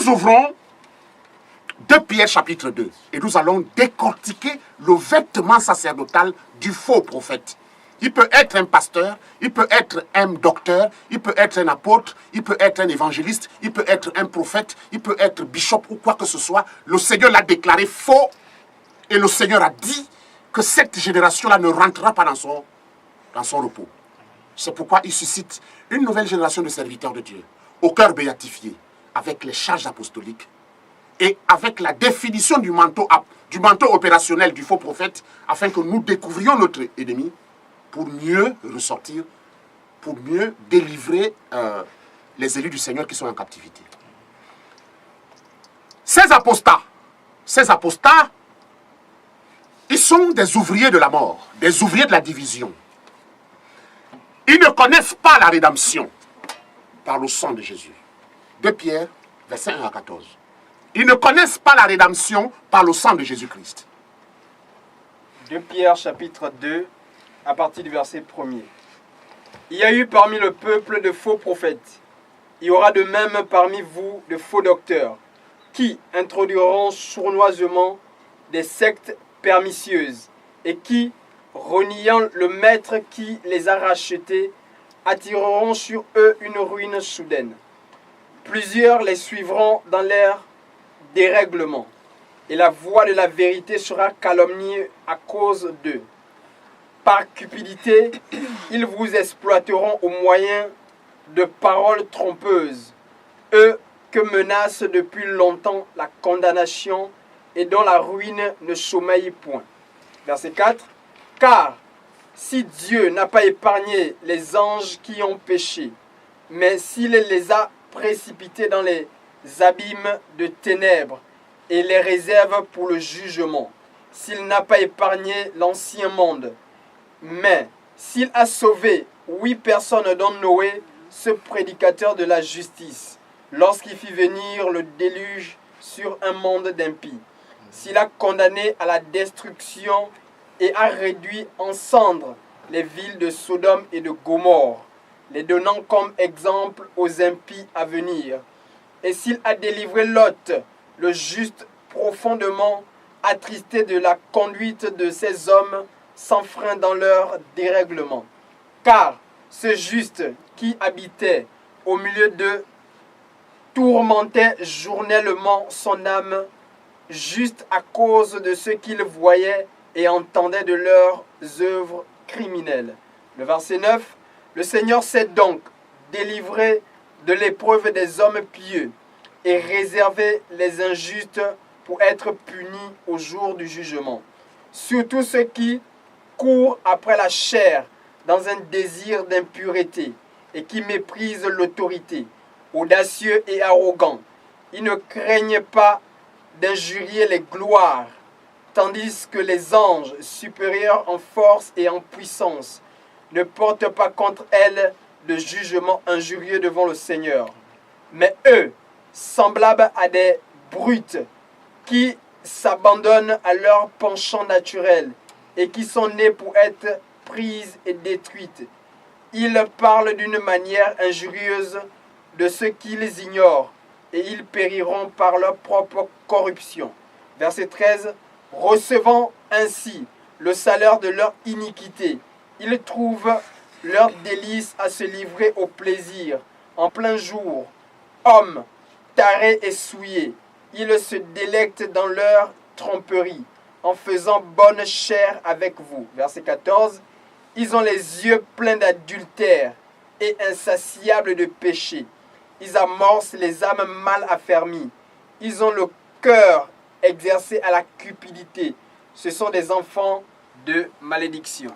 Nous ouvrons 2 Pierre chapitre 2 et nous allons décortiquer le vêtement sacerdotal du faux prophète. Il peut être un pasteur, il peut être un docteur, il peut être un apôtre, il peut être un évangéliste, il peut être un prophète, il peut être bishop ou quoi que ce soit. Le Seigneur l'a déclaré faux et le Seigneur a dit que cette génération-là ne rentrera pas dans son repos. C'est pourquoi il suscite une nouvelle génération de serviteurs de Dieu, au cœur béatifié, avec les charges apostoliques et avec la définition du manteau opérationnel du faux prophète, afin que nous découvrions notre ennemi pour mieux ressortir, pour mieux délivrer les élus du Seigneur qui sont en captivité. Ces apostats, ils sont des ouvriers de la mort, des ouvriers de la division. Ils ne connaissent pas la rédemption par le sang de Jésus. 2 Pierre, versets 1 à 14. Ils ne connaissent pas la rédemption par le sang de Jésus-Christ. 2 Pierre, chapitre 2, à partir du verset 1er. Il y a eu parmi le peuple de faux prophètes. Il y aura de même parmi vous de faux docteurs, qui introduiront sournoisement des sectes pernicieuses, et qui, reniant le maître qui les a rachetés, attireront sur eux une ruine soudaine. Plusieurs les suivront dans leur dérèglement, et la voix de la vérité sera calomniée à cause d'eux. Par cupidité, ils vous exploiteront au moyen de paroles trompeuses, eux que menace depuis longtemps la condamnation et dont la ruine ne sommeille point. Verset 4. Car si Dieu n'a pas épargné les anges qui ont péché, mais s'il les a précipités dans les abîmes de ténèbres et les réserve pour le jugement, s'il n'a pas épargné l'ancien monde, mais s'il a sauvé 8 personnes dont Noé, ce prédicateur de la justice, lorsqu'il fit venir le déluge sur un monde d'impies, s'il a condamné à la destruction et a réduit en cendres les villes de Sodome et de Gomorrhe, les donnant comme exemple aux impies à venir, et s'il a délivré Lot, le juste, profondément attristé de la conduite de ces hommes sans frein dans leur dérèglement. Car ce juste qui habitait au milieu d'eux tourmentait journellement son âme, juste à cause de ce qu'il voyait et entendait de leurs œuvres criminelles. Le verset 9, le Seigneur s'est donc délivré de l'épreuve des hommes pieux et réservé les injustes pour être punis au jour du jugement. Surtout ceux qui courent après la chair dans un désir d'impureté et qui méprisent l'autorité, audacieux et arrogants. Ils ne craignent pas d'injurier les gloires, tandis que les anges, supérieurs en force et en puissance, ne portent pas contre elles de jugement injurieux devant le Seigneur. Mais eux, semblables à des brutes, qui s'abandonnent à leur penchant naturel et qui sont nés pour être prises et détruites, ils parlent d'une manière injurieuse de ce qu'ils ignorent, et ils périront par leur propre corruption. Verset 13. Recevant ainsi le salaire de leur iniquité, ils trouvent leur délice à se livrer au plaisir en plein jour. Hommes tarés et souillés, ils se délectent dans leur tromperie en faisant bonne chère avec vous. Verset 14. Ils ont les yeux pleins d'adultère et insatiables de péché. Ils amorcent les âmes mal affermies. Ils ont le cœur exercé à la cupidité. Ce sont des enfants de malédiction.